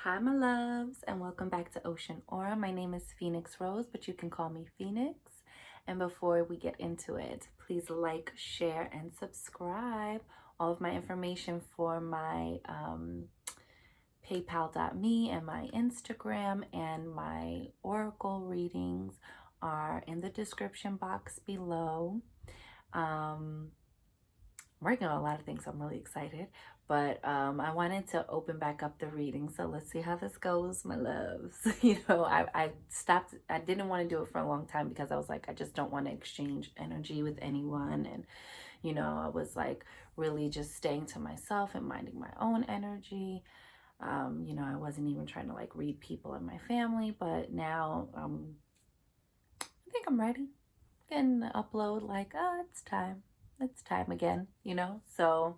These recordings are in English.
Hi, my loves, and welcome back to Ocean Aura. My name is Phoenix Rose, but you can call me Phoenix. And before we get into it, please like, share, and subscribe. All of my information for my PayPal.me and my Instagram and my Oracle readings are in the description box below. I'm working on a lot of things. I'm really excited. But I wanted to open back up the reading. So let's see how this goes, my loves. I stopped. I didn't want to do it for a long time because I was like, I just don't want to exchange energy with anyone. And, I was like really just staying to myself and minding my own energy. I wasn't even trying to like read people in my family. But now I think I'm ready. Can upload like, oh, it's time. It's time again, So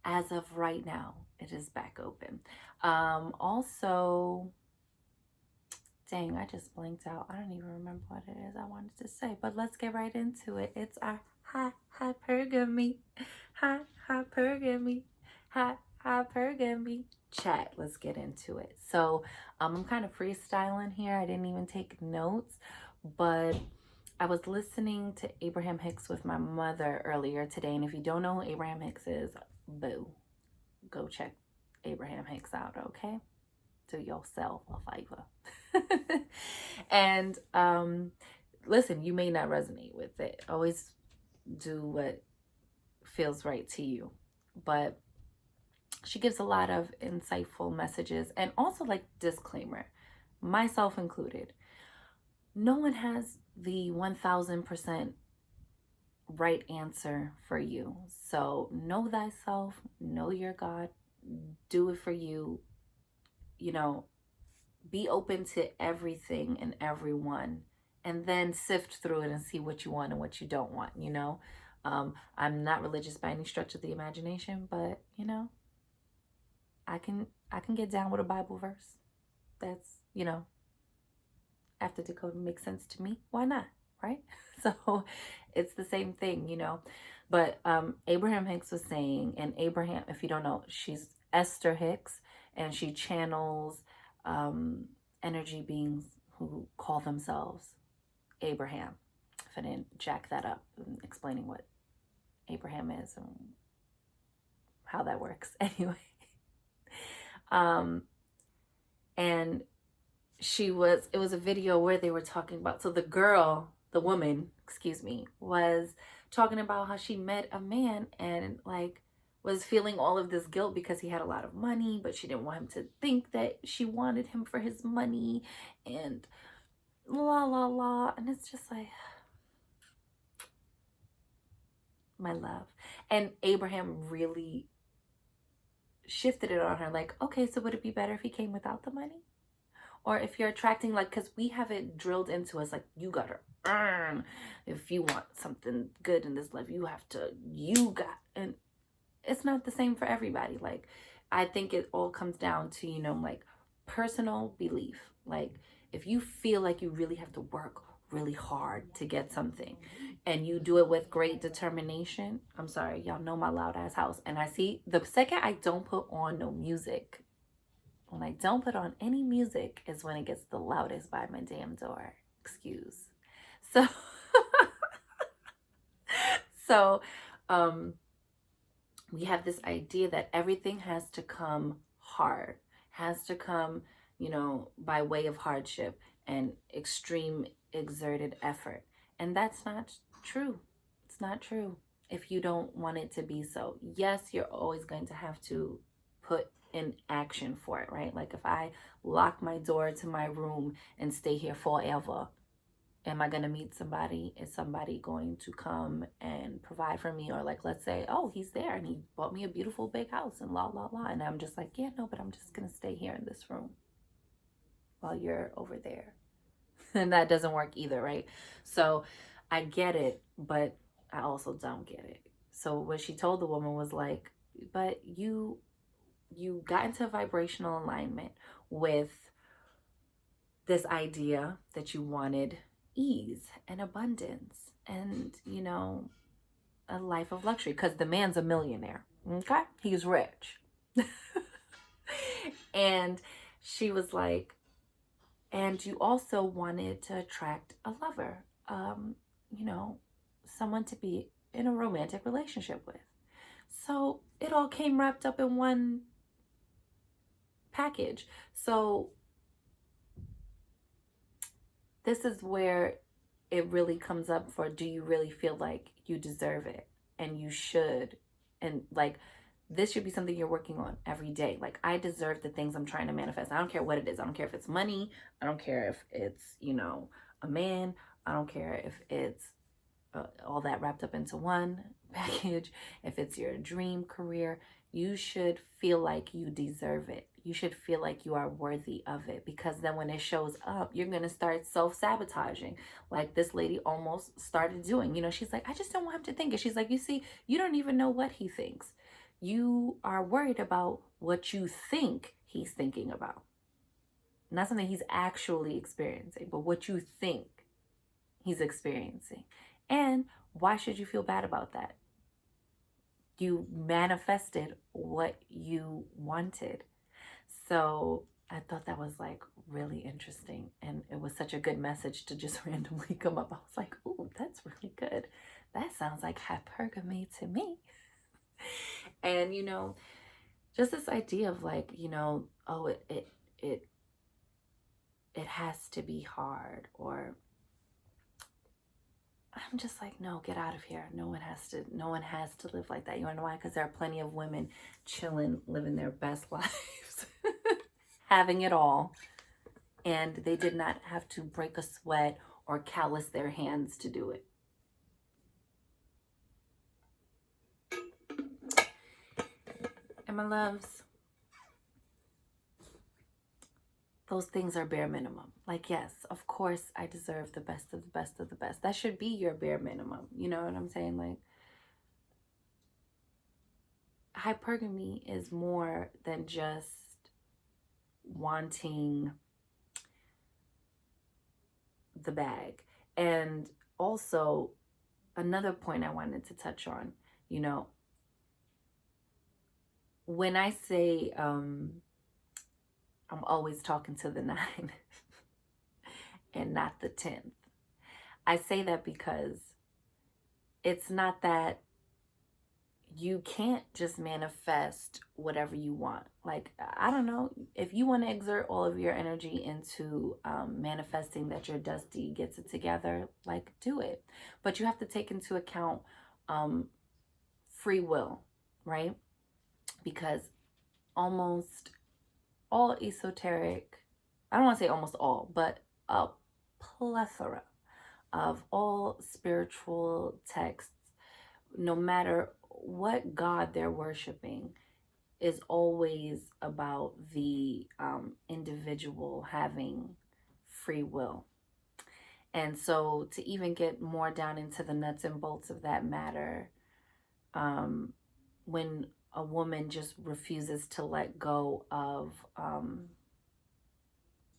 as of right now, it is back open. Also, dang, I just blinked out. I don't even remember what it is I wanted to say, but let's get right into it. It's our hypergamy, hypergamy, hypergamy chat. Let's get into it. So, I'm kind of freestyling here. I didn't even take notes, but I was listening to Abraham Hicks with my mother earlier today, and if you don't know who Abraham Hicks is, boo, go check Abraham Hicks out, okay? Do yourself a favor. And listen, you may not resonate with it. Always do what feels right to you. But she gives a lot of insightful messages and also like disclaimer, myself included. No one has the 1000% right answer for you. So know thyself, know your God, do it for you. Be open to everything and everyone, and then sift through it and see what you want and what you don't want. I'm not religious by any stretch of the imagination, but I can get down with a Bible verse that's after decoding makes sense to me. Why not? Right? So it's the same thing, But Abraham Hicks was saying, and Abraham, if you don't know, she's Esther Hicks, and she channels energy beings who call themselves Abraham. If I didn't jack that up, explaining what Abraham is and how that works. Anyway. And it was a video where they were talking about, so the woman, was talking about how she met a man and like was feeling all of this guilt because he had a lot of money, but she didn't want him to think that she wanted him for his money and la la la. And it's just like, my love. And Abraham really shifted it on her, like, okay, so would it be better if he came without the money? Or if you're attracting, like, because we have it drilled into us, like, you gotta earn. If you want something good in this life, and it's not the same for everybody. Like, I think it all comes down to, like, personal belief. Like, if you feel like you really have to work really hard to get something and you do it with great determination, I'm sorry, y'all know my loud ass house. And I see the second I don't put on no music, when I don't put on any music is when it gets the loudest by my damn door. Excuse. So, so, we have this idea that everything has to come hard, has to come, by way of hardship and extreme exerted effort. And that's not true. It's not true if you don't want it to be so. Yes, you're always going to have to put in action for it, right? Like if I lock my door to my room and stay here forever, am I going to meet somebody? Is somebody going to come and provide for me? Or like, let's say, oh, he's there and he bought me a beautiful big house and la, la, la. And I'm just like, yeah, no, but I'm just going to stay here in this room while you're over there. And that doesn't work either, right? So I get it, but I also don't get it. So what she told the woman was like, but you got into vibrational alignment with this idea that you wanted ease and abundance and, a life of luxury because the man's a millionaire. Okay? He's rich. And She was like, and you also wanted to attract a lover, you know, someone to be in a romantic relationship with. So it all came wrapped up in one package. So this is where it really comes up for, do you really feel like you deserve it? And you should. And like, this should be something you're working on every day. Like, I deserve the things I'm trying to manifest. I don't care what it is. I don't care if it's money. I don't care if it's, you know, a man. I don't care if it's all that wrapped up into one package. If it's your dream career, you should feel like you deserve it. You should feel like you are worthy of it, because then when it shows up, you're going to start self-sabotaging, like this lady almost started doing. You know, she's like, I just don't want him to think it. She's like, you see, you don't even know what he thinks. You are worried about what you think he's thinking about. Not something he's actually experiencing, but what you think he's experiencing. And why should you feel bad about that? You manifested what you wanted. So I thought that was like really interesting. And it was such a good message to just randomly come up. I was like, ooh, that's really good. That sounds like hypergamy to me. And, you know, just this idea of like, you know, oh, it has to be hard, or I'm just like, no, get out of here. No one has to live like that. You wanna know why? Because there are plenty of women chilling, living their best lives, having it all, and they did not have to break a sweat or callous their hands to do it. And my loves, those things are bare minimum. Like, yes, of course, I deserve the best of the best of the best. That should be your bare minimum. You know what I'm saying? Like, hypergamy is more than just wanting the bag. And also, another point I wanted to touch on, you know, when I say I'm always talking to the 9 and not the 10th, I say that because it's not that you can't just manifest whatever you want. Like, I don't know, if you want to exert all of your energy into manifesting that your Dusty gets it together, like, do it. But you have to take into account free will, right? Because almost all esoteric, I don't want to say almost all, but a plethora of all spiritual texts, no matter what God they're worshiping, is always about the individual having free will. And so to even get more down into the nuts and bolts of that matter, when a woman just refuses to let go of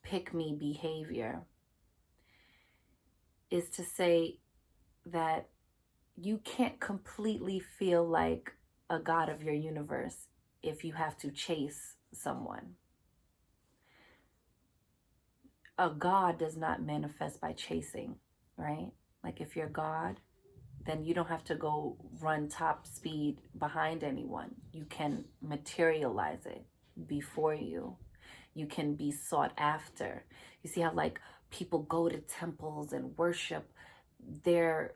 pick me behavior, is to say that you can't completely feel like a god of your universe if you have to chase someone. A god does not manifest by chasing, right? Like, if you're God, then you don't have to go run top speed behind anyone. You can materialize it before you. You can be sought after. You see how, like, people go to temples and worship their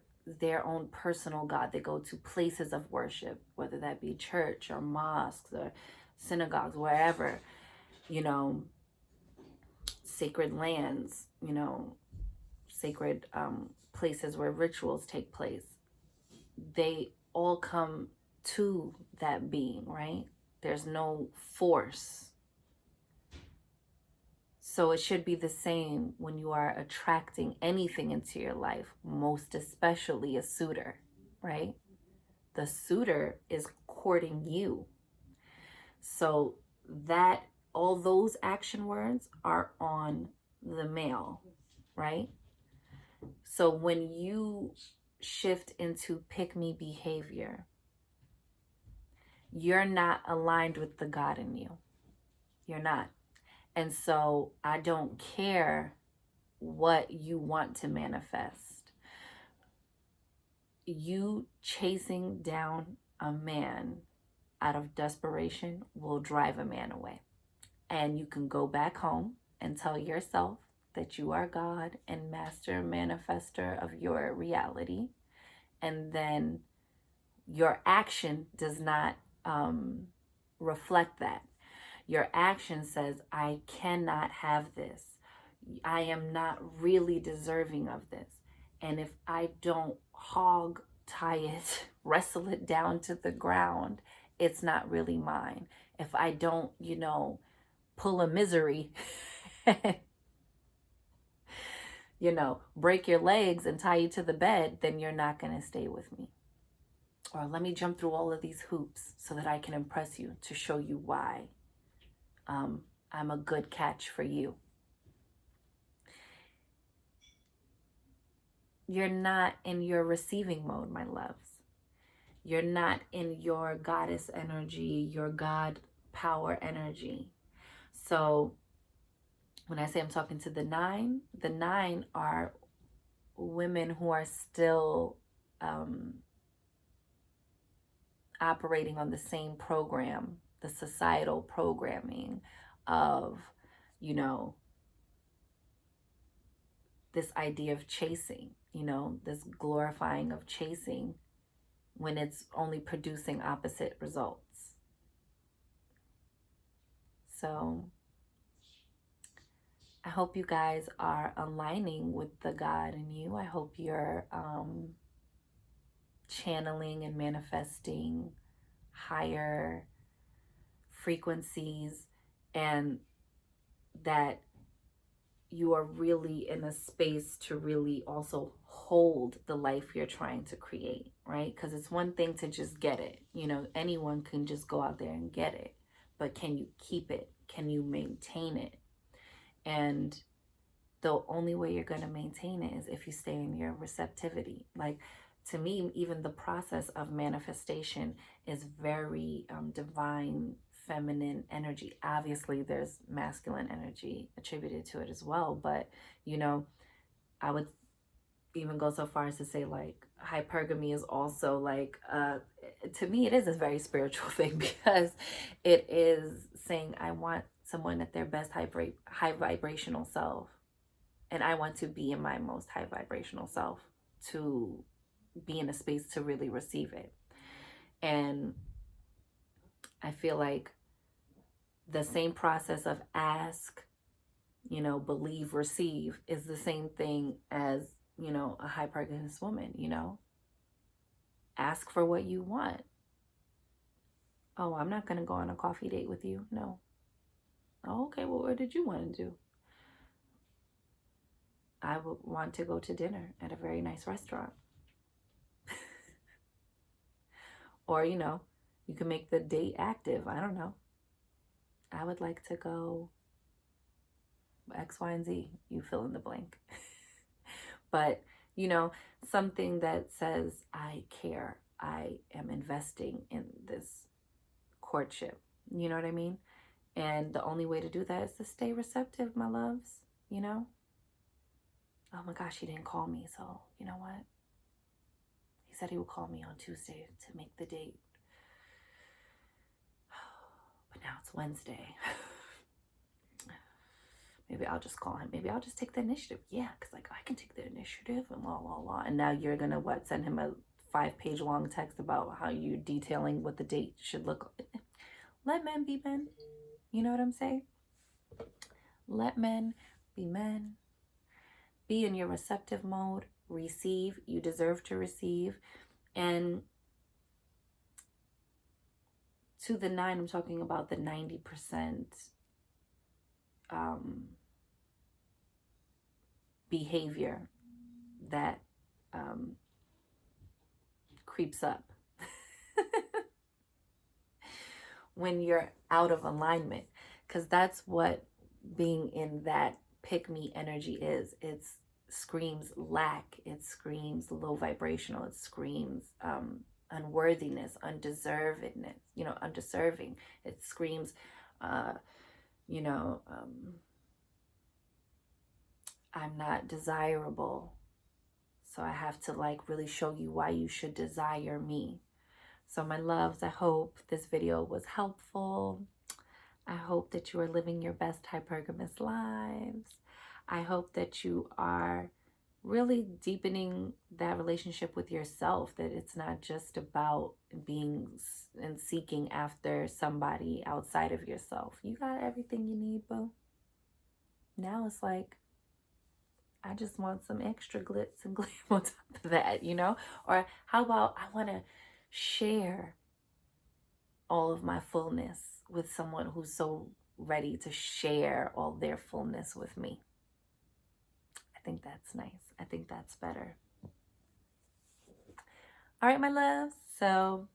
own personal God. They go to places of worship, whether that be church or mosques or synagogues, wherever, you know, sacred lands, you know, sacred places where rituals take place. They all come to that being, right? There's no force. So it should be the same when you are attracting anything into your life, most especially a suitor, right? The suitor is courting you. So that, all those action words are on the male, right? So when you shift into pick me behavior, you're not aligned with the God in you. You're not. And so I don't care what you want to manifest. You chasing down a man out of desperation will drive a man away. And you can go back home and tell yourself that you are God and master manifester of your reality. And then your action does not reflect that. Your action says, I cannot have this. I am not really deserving of this. And if I don't hog tie it, wrestle it down to the ground, it's not really mine. If I don't, pull a misery, break your legs and tie you to the bed, then you're not going to stay with me. Or let me jump through all of these hoops so that I can impress you, to show you why I'm a good catch for you. You're not in your receiving mode, my loves. You're not in your goddess energy, your God power energy. So when I say I'm talking to the nine are women who are still operating on the same program, the societal programming of, this idea of chasing, this glorifying of chasing when it's only producing opposite results. So I hope you guys are aligning with the God in you. I hope you're channeling and manifesting higher frequencies, and that you are really in a space to really also hold the life you're trying to create, right? Because it's one thing to just get it. Anyone can just go out there and get it. But can you keep it? Can you maintain it? And the only way you're going to maintain it is if you stay in your receptivity. Like, to me, even the process of manifestation is very divine, feminine energy. Obviously, there's masculine energy attributed to it as well. But, I would even go so far as to say, like, hypergamy is also like, to me, it is a very spiritual thing, because it is saying, I want someone at their best high vibrational self. And I want to be in my most high vibrational self to be in a space to really receive it. And I feel like the same process of ask, believe, receive is the same thing as, a hypergamous woman, Ask for what you want. Oh, I'm not going to go on a coffee date with you. No. Oh, okay, well, what did you want to do? I would want to go to dinner at a very nice restaurant. Or, you can make the date active. I don't know. I would like to go X, Y, and Z. You fill in the blank. But, something that says, I care. I am investing in this courtship. You know what I mean? And the only way to do that is to stay receptive, my loves. Oh my gosh, he didn't call me. So, you know what? He said he would call me on Tuesday to make the date. But now it's Wednesday. Maybe I'll just call him. Maybe I'll just take the initiative. Yeah, because I can take the initiative and blah, blah, blah. And now you're going to send him a 5-page long text about how you're detailing what the date should look like. Let men be men. You know what I'm saying? Let men be men. Be in your receptive mode. Receive. You deserve to receive. And to the 9, I'm talking about the 90% behavior that creeps up when you're out of alignment, because that's what being in that pick me energy is. It screams lack, it screams low vibrational, it screams unworthiness, undeservedness, undeserving. It screams you know, I'm not desirable. So I have to like really show you why you should desire me. So my loves, I hope this video was helpful. I hope that you are living your best hypergamous lives. I hope that you are really deepening that relationship with yourself, that it's not just about being and seeking after somebody outside of yourself. You got everything you need, boo. Now it's like, I just want some extra glitz and glam on top of that, you know? Or how about I want to share all of my fullness with someone who's so ready to share all their fullness with me. I think that's nice. I think that's better. All right, my loves. So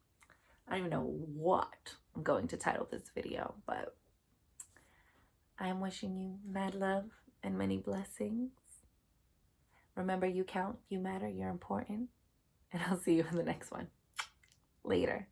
I don't even know what I'm going to title this video, but I am wishing you mad love and many blessings. Remember, you count, you matter, you're important. And I'll see you in the next one. Later.